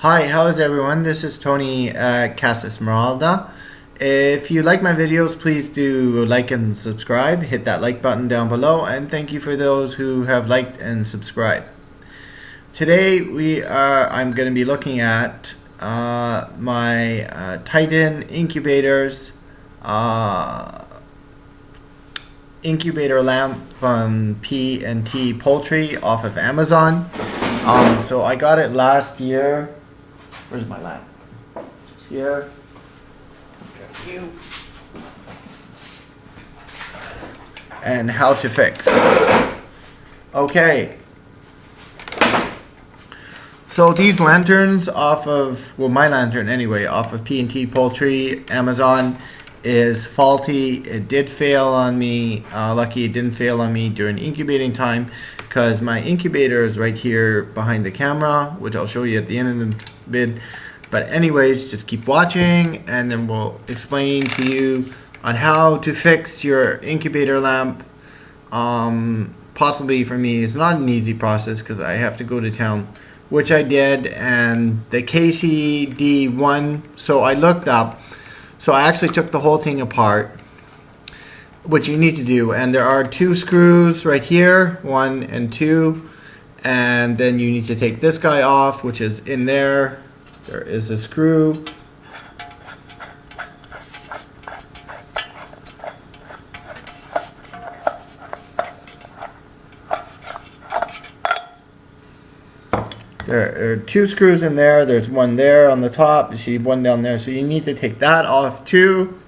Hi, how's everyone? This is Tony Casa Esmeralda. If you like my videos, please do like and subscribe. Hit that like button down below, and thank you for those who have liked and subscribed. Today I'm going to be looking at my Titan Incubators incubator lamp from P&T Poultry off of Amazon. So I got it last year. Where's my lamp? Just here. And how to fix. Okay. So these lanterns off of, well, my lantern anyway, off of P&T Poultry, Amazon, is faulty. It did fail on me. Lucky it didn't fail on me during incubating time, because my incubator is right here behind the camera, which I'll show you at the end of the vid. But anyways, just keep watching, and then we'll explain to you on how to fix your incubator lamp. Possibly for me, it's not an easy process because I have to go to town, which I did, and the KCD1, so I looked up. So I actually took the whole thing apart, which you need to do, and there are two screws right here, 1 and 2, and then you need to take this guy off, which is in there. There is a screw. There are two screws in there. There's one there on the top. You see one down there. So you need to take that off too.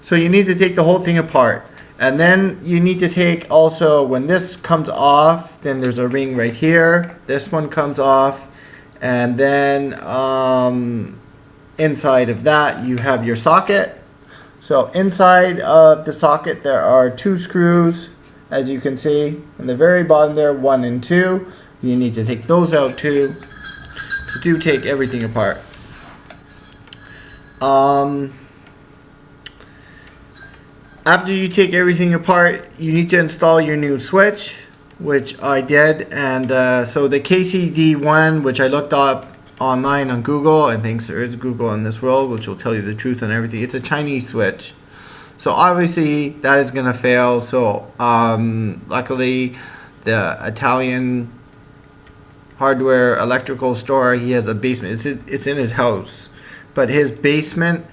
So you need to take the whole thing apart. And then you need to take also, when this comes off, then there's a ring right here. This one comes off. And then inside of that, you have your socket. So inside of the socket, there are two screws, as you can see. In the very bottom there, 1 and 2. You need to take those out too. So do take everything apart. After you take everything apart, you need to install your new switch, which I did. And so the KCD1, which I looked up online on Google, and thinks there is Google in this world, which will tell you the truth on everything. It's a Chinese switch. So obviously that is going to fail. So luckily the Italian hardware electrical store, he has a basement. It's in his house, but his basement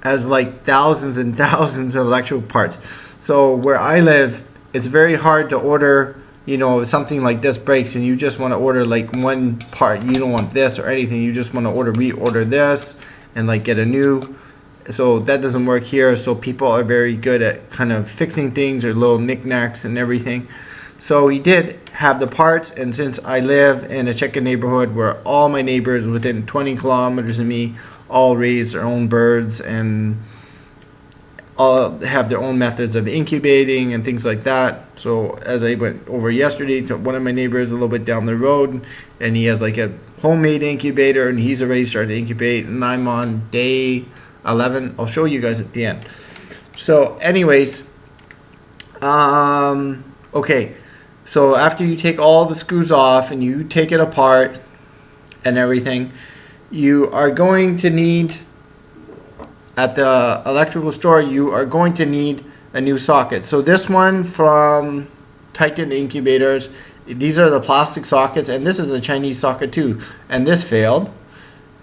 has like thousands and thousands of electrical parts. So where I live, it's very hard to order, you know, something like this breaks and you just want to order like one part. You don't want this or anything. You just want to reorder this and like get a new. So that doesn't work here. So people are very good at kind of fixing things or little knickknacks and everything. So he did have the parts, and since I live in a chicken neighborhood where all my neighbors within 20 kilometers of me all raise their own birds and all have their own methods of incubating and things like that. So as I went over yesterday to one of my neighbors a little bit down the road, and he has like a homemade incubator, and he's already started to incubate, and I'm on day 11. I'll show you guys at the end. So anyways, okay. So after you take all the screws off and you take it apart and everything, you are going to need, at the electrical store, you are going to need a new socket. So this one from Titan Incubators, these are the plastic sockets, and this is a Chinese socket too, and this failed.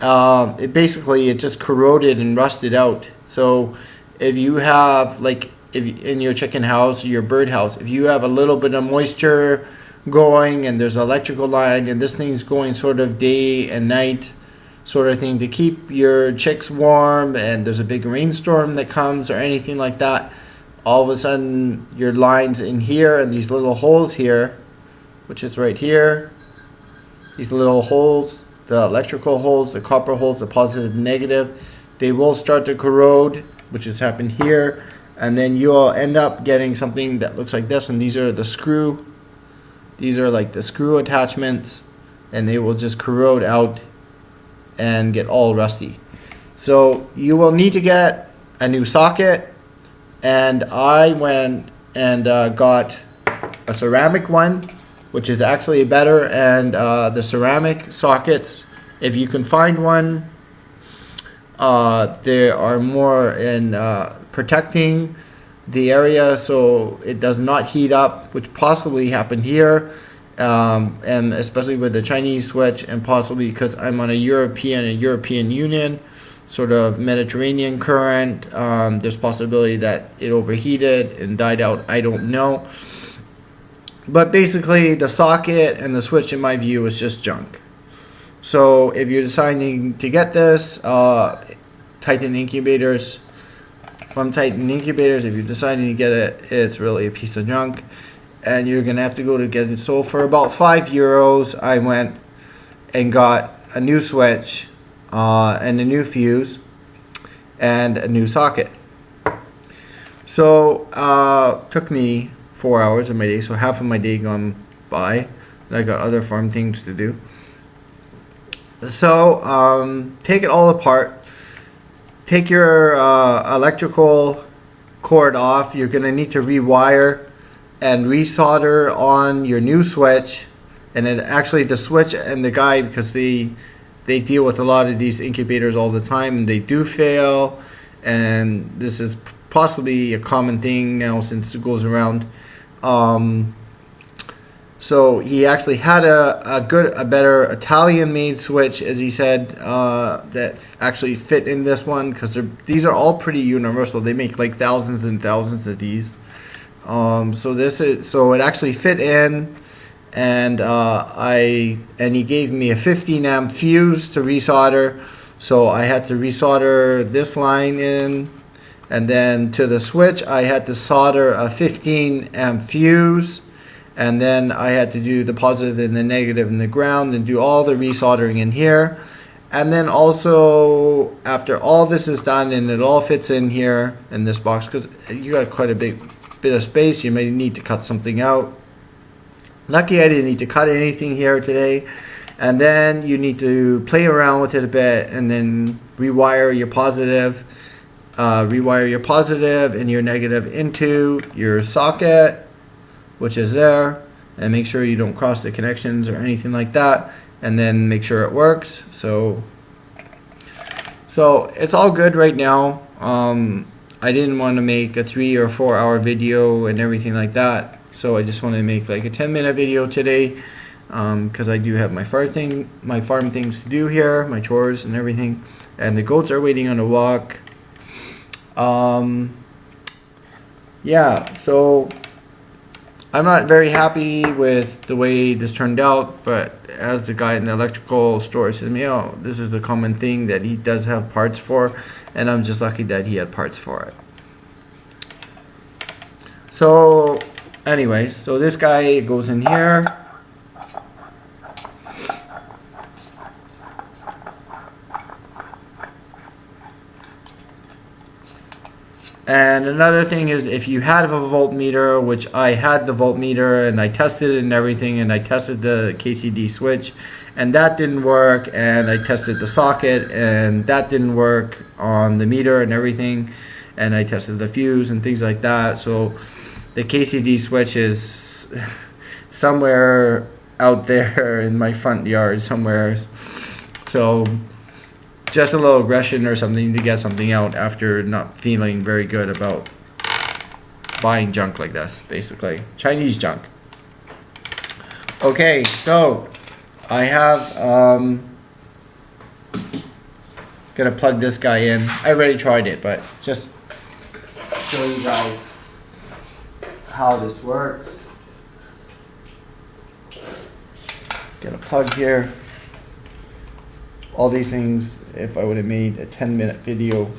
It just corroded and rusted out. So if you have like, if in your chicken house or your bird house, if you have a little bit of moisture going and there's an electrical line and this thing's going sort of day and night sort of thing to keep your chicks warm, and there's a big rainstorm that comes or anything like that, all of a sudden your lines in here and these little holes here, which is right here, these little holes, the electrical holes, the copper holes, the positive and negative, they will start to corrode, which has happened here. And then you'll end up getting something that looks like this, and these are the screw. These are like the screw attachments, and they will just corrode out and get all rusty. So you will need to get a new socket, and I went and got a ceramic one, which is actually better, and the ceramic sockets If you can find one, there are more in protecting the area so it does not heat up, which possibly happened here, and especially with the Chinese switch, and possibly because I'm on a European Union sort of Mediterranean current. There's possibility that it overheated and died out. I don't know. But basically, the socket and the switch, in my view, is just junk. So if you're deciding to get this, Titan Incubators, from Titan Incubators, if you're deciding to get it, it's really a piece of junk. And you're going to have to go to get it. So for about €5, I went and got a new switch, and a new fuse, and a new socket. So took me 4 hours of my day, so half of my day gone by. And I got other farm things to do. So take it all apart. Take your electrical cord off. You're going to need to rewire and resolder on your new switch. And then actually the switch and the guide, because they deal with a lot of these incubators all the time, and they do fail. And this is possibly a common thing now since it goes around. So he actually had a better Italian-made switch, as he said, that actually fit in this one, because these are all pretty universal. They make like thousands and thousands of these. So it actually fit in, and he gave me a 15 amp fuse to resolder. So I had to resolder this line in, and then to the switch I had to solder a 15 amp fuse. And then I had to do the positive and the negative in the ground and do all the resoldering in here. And then also, after all this is done and it all fits in here in this box, because you got quite a big bit of space, you may need to cut something out. Lucky I didn't need to cut anything here today. And then you need to play around with it a bit and then rewire your positive and your negative into your socket, which is there, and make sure you don't cross the connections or anything like that, and then make sure it works. So it's all good right now. I didn't want to make a 3 or 4 hour video and everything like that, so I just want to make like a 10-minute video today, because I do have my farm things to do here, my chores and everything, and the goats are waiting on the walk. Yeah, so I'm not very happy with the way this turned out, but as the guy in the electrical store said to me, oh, this is a common thing that he does have parts for, and I'm just lucky that he had parts for it. So anyways, so this guy goes in here. And another thing is, if you had a voltmeter, which I had the voltmeter and I tested it and everything, and I tested the KCD switch and that didn't work, and I tested the socket and that didn't work on the meter and everything, and I tested the fuse and things like that. So the KCD switch is somewhere out there in my front yard somewhere. So just a little aggression or something to get something out after not feeling very good about buying junk like this, basically. Chinese junk. Okay, so I have gonna plug this guy in. I already tried it, but just show you guys how this works. Got a plug here. All these things, if I would have made a 10-minute video.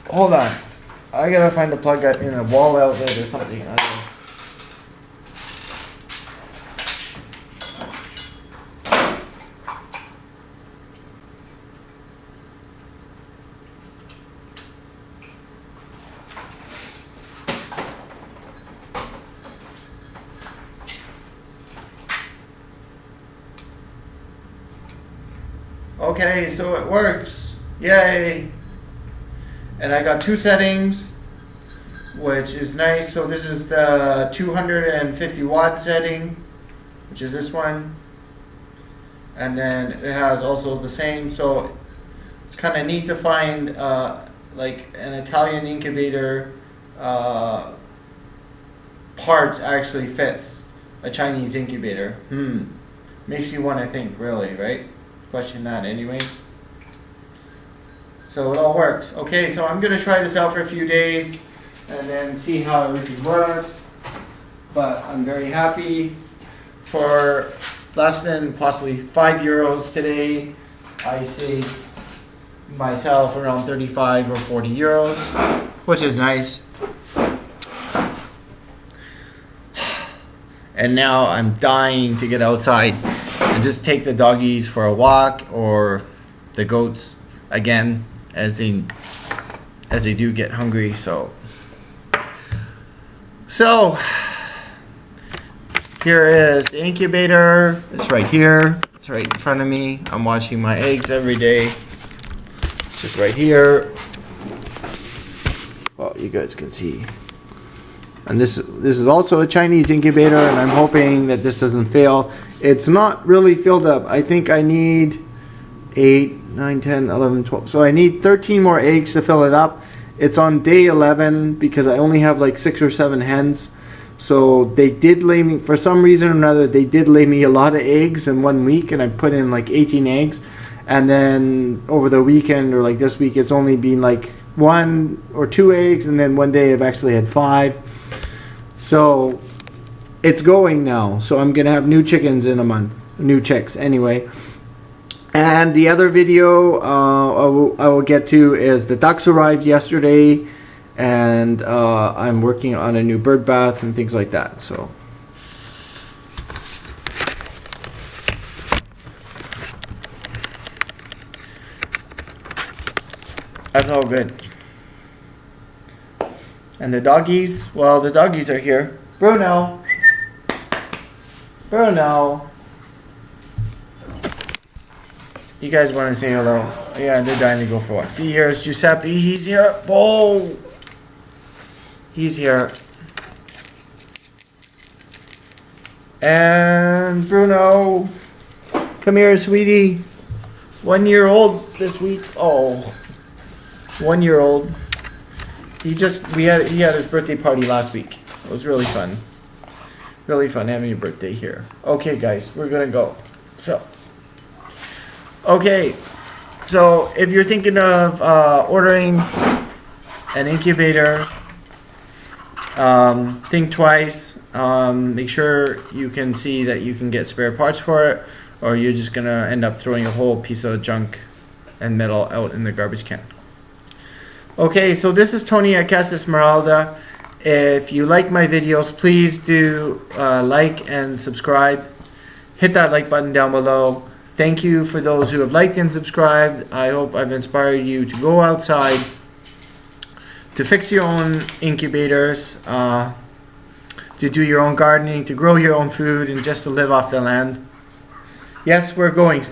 Hold on. I gotta find a plug in a wall outlet or something. I don't know. Okay, so it works. Yay! And I got 2 settings, which is nice. So this is the 250 watt setting, which is this one. And then it has also the same. So it's kind of neat to find like an Italian incubator parts actually fits a Chinese incubator. Makes you want to think, really, right? Question that anyway. So it all works. Okay, so I'm going to try this out for a few days and then see how everything works. But I'm very happy. For less than possibly €5 today, I saved myself around 35 or 40 euros, which is nice. And now I'm dying to get outside and just take the doggies for a walk, or the goats again, as they do get hungry. So here is the incubator. It's right here. It's right in front of me. I'm washing my eggs every day. Just right here. Well, you guys can see. And this is also a Chinese incubator, and I'm hoping that this doesn't fail. It's not really filled up. I think I need 8, 9, 10, 11, 12. So I need 13 more eggs to fill it up. It's on day 11 because I only have like 6 or 7 hens. So they did lay me, for some reason or another, they did lay me a lot of eggs in 1 week, and I put in like 18 eggs. And then over the weekend, or like this week, it's only been like 1 or 2 eggs, and then one day I've actually had 5. So it's going now. So I'm gonna have new chickens in a month, new chicks anyway. And the other video I will get to is the ducks arrived yesterday, and I'm working on a new bird bath and things like that. So that's all good. And the doggies, well, the doggies are here. Bruno. You guys want to say hello? Yeah, they're dying to go for a walk. See, here's Giuseppe. He's here. Oh, he's here. And Bruno, come here, sweetie. 1 year old this week. Oh, 1 year old. He had his birthday party last week. It was really fun. Really fun having your birthday here. Okay, guys, we're gonna go. Okay, so if you're thinking of ordering an incubator, think twice. Make sure you can see that you can get spare parts for it, or you're just gonna end up throwing a whole piece of junk and metal out in the garbage can. Okay, so this is Tony at Casa Esmeralda. If you like my videos, please do like and subscribe. Hit that like button down below. Thank you for those who have liked and subscribed. I hope I've inspired you to go outside, to fix your own incubators, to do your own gardening, to grow your own food, and just to live off the land. Yes, we're going.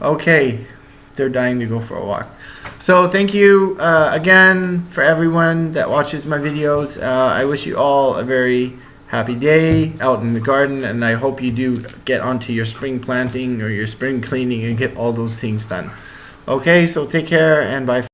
Okay, they're dying to go for a walk. So thank you again for everyone that watches my videos. I wish you all a very happy day out in the garden, and I hope you do get onto your spring planting or your spring cleaning and get all those things done. Okay, so take care and bye.